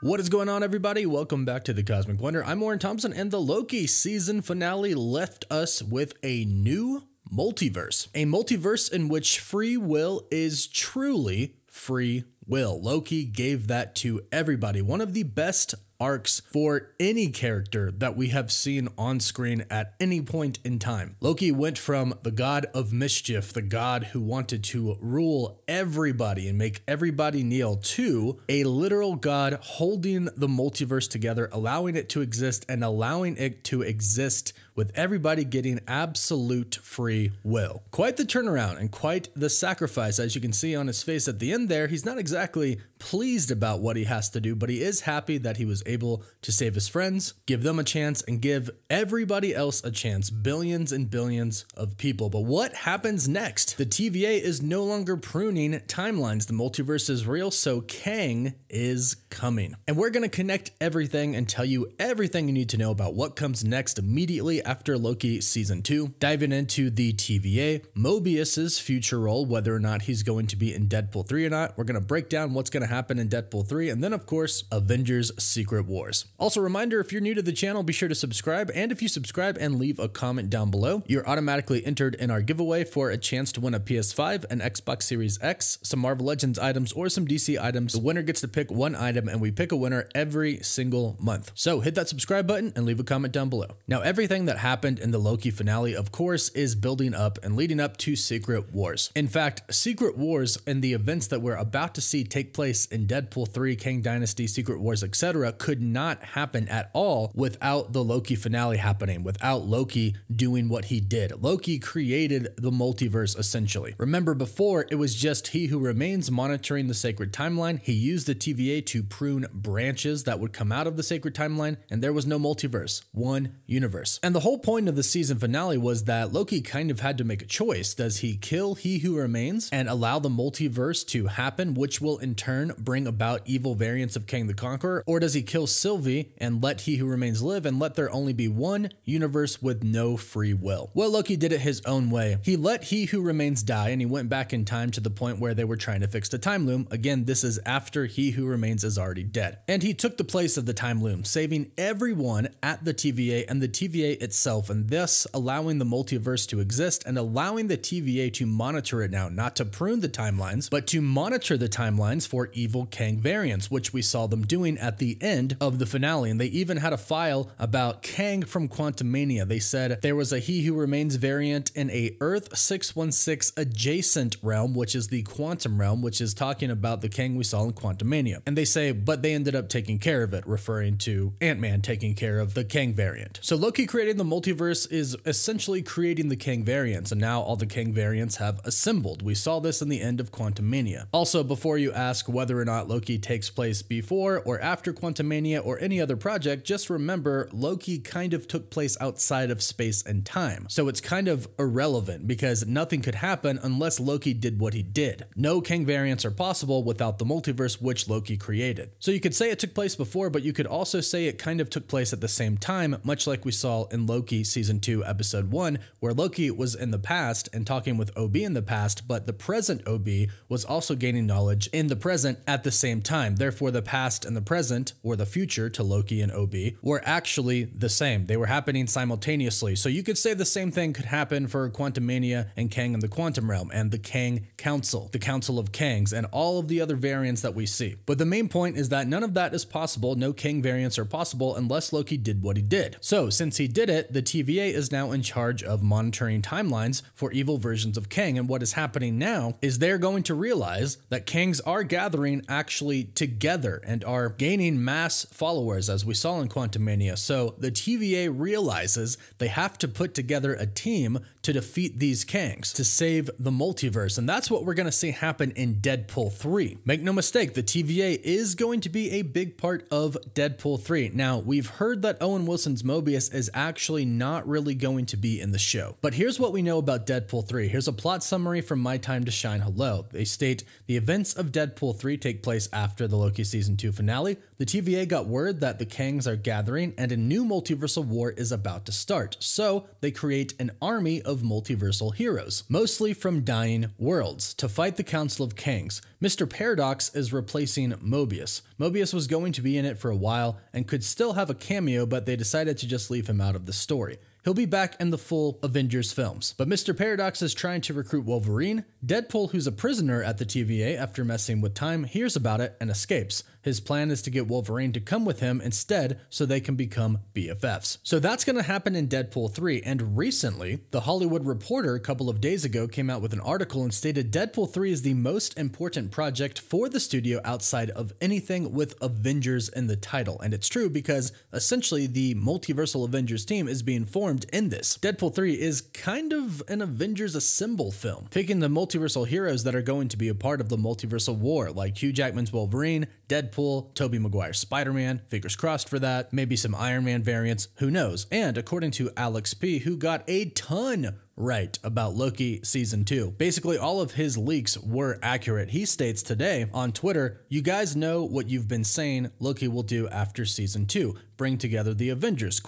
What is going on, everybody? Welcome back to the Cosmic Wonder. I'm Warren Thompson, and the Loki season finale left us with a new multiverse. A multiverse in which free will is truly free will. Loki gave that to everybody. One of the best arcs for any character that we have seen on screen at any point in time. Loki went from the god of mischief, the god who wanted to rule everybody and make everybody kneel, to a literal god holding the multiverse together, allowing it to exist and allowing it to exist with everybody getting absolute free will. Quite the turnaround and quite the sacrifice. As you can see on his face at the end there, he's not exactly pleased about what he has to do, but he is happy that he was able to save his friends, give them a chance, and give everybody else a chance. Billions and billions of people. But what happens next? The TVA is no longer pruning timelines. The multiverse is real, so Kang is coming. And we're going to connect everything and tell you everything you need to know about what comes next immediately after Loki Season 2, diving into the TVA, Mobius's future role, whether or not he's going to be in Deadpool 3 or not. We're going to break down what's going to happen in Deadpool 3, and then of course, Avengers Secret Wars. Also, reminder, if you're new to the channel, be sure to subscribe, and if you subscribe and leave a comment down below, you're automatically entered in our giveaway for a chance to win a PS5, an Xbox Series X, some Marvel Legends items, or some DC items. The winner gets to pick one item, and we pick a winner every single month. So hit that subscribe button and leave a comment down below. Now, everything that happened in the Loki finale, of course, is building up and leading up to Secret Wars. In fact, Secret Wars and the events that we're about to see take place in Deadpool 3, Kang Dynasty, Secret Wars, etc. could not happen at all without the Loki finale happening, without Loki doing what he did. Loki created the multiverse, essentially. Remember, before, it was just He Who Remains monitoring the sacred timeline. He used the TVA to prune branches that would come out of the sacred timeline, and there was no multiverse, one universe. And the whole point of the season finale was that Loki kind of had to make a choice. Does he kill He Who Remains and allow the multiverse to happen, which will in turn bring about evil variants of Kang the Conqueror, or does he kill Sylvie and let He Who Remains live and let there only be one universe with no free will? Well, Loki did it his own way. He let He Who Remains die, and he went back in time to the point where they were trying to fix the time loom. Again, this is after He Who Remains is already dead. And he took the place of the time loom, saving everyone at the TVA and the TVA itself, and thus allowing the multiverse to exist and allowing the TVA to monitor it now, not to prune the timelines, but to monitor the timelines for evil Kang variants, which we saw them doing at the end of the finale. And they even had a file about Kang from Quantumania. They said there was a He Who Remains variant in a Earth 616 adjacent realm, which is the quantum realm, which is talking about the Kang we saw in Quantumania. And they say, but they ended up taking care of it, referring to Ant-Man taking care of the Kang variant. So Loki creating the multiverse is essentially creating the Kang variants, and now all the Kang variants have assembled. We saw this in the end of Quantumania. Also, before you ask whether or not Loki takes place before or after Quantumania or any other project, just remember Loki kind of took place outside of space and time. So it's kind of irrelevant because nothing could happen unless Loki did what he did. No Kang variants are possible without the multiverse, which Loki created. So you could say it took place before, but you could also say it kind of took place at the same time, much like we saw in Loki Season 2, Episode 1, where Loki was in the past and talking with OB in the past, but the present OB was also gaining knowledge in the present at the same time. Therefore, the past and the present, or the future to Loki and OB, were actually the same. They were happening simultaneously. So you could say the same thing could happen for Quantumania and Kang in the Quantum Realm and the Kang Council, the Council of Kangs, and all of the other variants that we see. But the main point is that none of that is possible. No Kang variants are possible unless Loki did what he did. So since he did it, the TVA is now in charge of monitoring timelines for evil versions of Kang. And what is happening now is they're going to realize that Kangs are gathering actually together and are gaining mass followers, as we saw in Quantumania. So the TVA realizes they have to put together a team to defeat these Kangs, to save the multiverse. And that's what we're going to see happen in Deadpool 3. Make no mistake, the TVA is going to be a big part of Deadpool 3. Now, we've heard that Owen Wilson's Mobius is actually not really going to be in the show. But here's what we know about Deadpool 3. Here's a plot summary from My Time to Shine Hello. They state, the events of Deadpool 3 3 take place after the Loki Season 2 finale, the TVA got word that the Kangs are gathering and a new multiversal war is about to start, so they create an army of multiversal heroes, mostly from dying worlds, to fight the Council of Kangs. Mr. Paradox is replacing Mobius. Mobius was going to be in it for a while and could still have a cameo, but they decided to just leave him out of the story. He'll be back in the full Avengers films. But Mr. Paradox is trying to recruit Wolverine. Deadpool, who's a prisoner at the TVA after messing with time, hears about it and escapes. His plan is to get Wolverine to come with him instead so they can become BFFs. So that's going to happen in Deadpool 3, and recently, The Hollywood Reporter a couple of days ago came out with an article and stated Deadpool 3 is the most important project for the studio outside of anything with Avengers in the title. And it's true because essentially the multiversal Avengers team is being formed in this. Deadpool 3 is kind of an Avengers Assemble film, picking the multiversal heroes that are going to be a part of the multiversal war, like Hugh Jackman's Wolverine, Deadpool, Tobey Maguire's Spider-Man, fingers crossed for that, maybe some Iron Man variants, who knows. And according to Alex P., who got a ton right about Loki Season 2. Basically, all of his leaks were accurate. He states today on Twitter, "You guys know what you've been saying Loki will do after Season 2. Bring together the Avengers, ?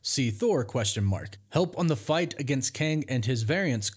See Thor, ? Help on the fight against Kang and his variants, ?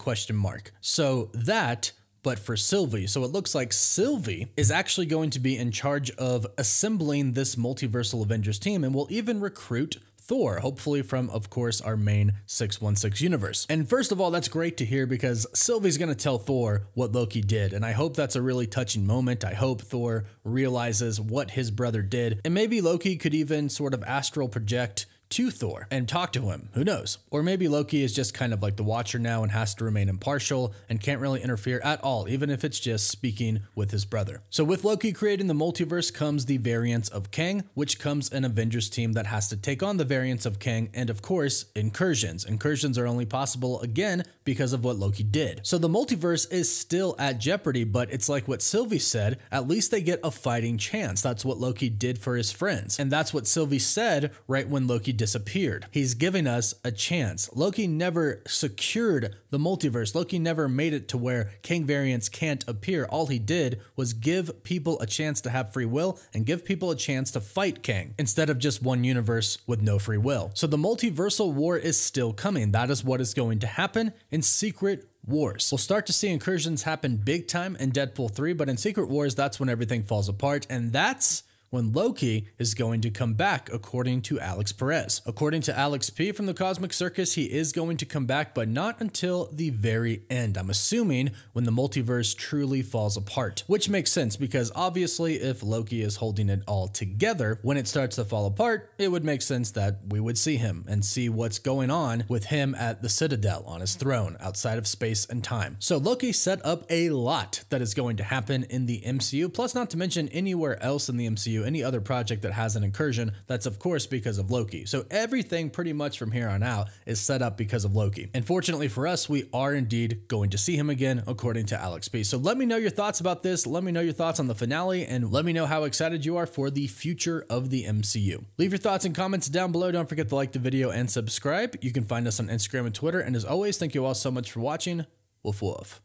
So that, but for Sylvie. So it looks like Sylvie is actually going to be in charge of assembling this multiversal Avengers team and will even recruit Thor, hopefully from, of course, our main 616 universe. And first of all, that's great to hear because Sylvie's going to tell Thor what Loki did, and I hope that's a really touching moment. I hope Thor realizes what his brother did, and maybe Loki could even sort of astral project to Thor and talk to him. Who knows? Or maybe Loki is just kind of like the Watcher now and has to remain impartial and can't really interfere at all, even if it's just speaking with his brother. So with Loki creating the multiverse comes the variants of Kang, which comes an Avengers team that has to take on the variants of Kang, and of course, incursions. Incursions are only possible, again, because of what Loki did. So the multiverse is still at jeopardy, but it's like what Sylvie said, at least they get a fighting chance. That's what Loki did for his friends. And that's what Sylvie said right when Loki disappeared. He's giving us a chance. Loki never secured the multiverse. Loki never made it to where Kang variants can't appear. All he did was give people a chance to have free will and give people a chance to fight Kang instead of just one universe with no free will. So the multiversal war is still coming. That is what is going to happen in Secret Wars. We'll start to see incursions happen big time in Deadpool 3, but in Secret Wars, that's when everything falls apart, and that's when Loki is going to come back, according to Alex Perez. According to Alex P. from the Cosmic Circus, he is going to come back, but not until the very end. I'm assuming when the multiverse truly falls apart, which makes sense because obviously if Loki is holding it all together, when it starts to fall apart, it would make sense that we would see him and see what's going on with him at the Citadel on his throne outside of space and time. So Loki set up a lot that is going to happen in the MCU, plus not to mention anywhere else in the MCU, any other project that has an incursion, that's of course because of Loki. So everything pretty much from here on out is set up because of Loki. And fortunately for us, we are indeed going to see him again, according to Alex P. So let me know your thoughts about this. Let me know your thoughts on the finale, and let me know how excited you are for the future of the MCU. Leave your thoughts and comments down below. Don't forget to like the video and subscribe. You can find us on Instagram and Twitter. And as always, thank you all so much for watching. Woof woof.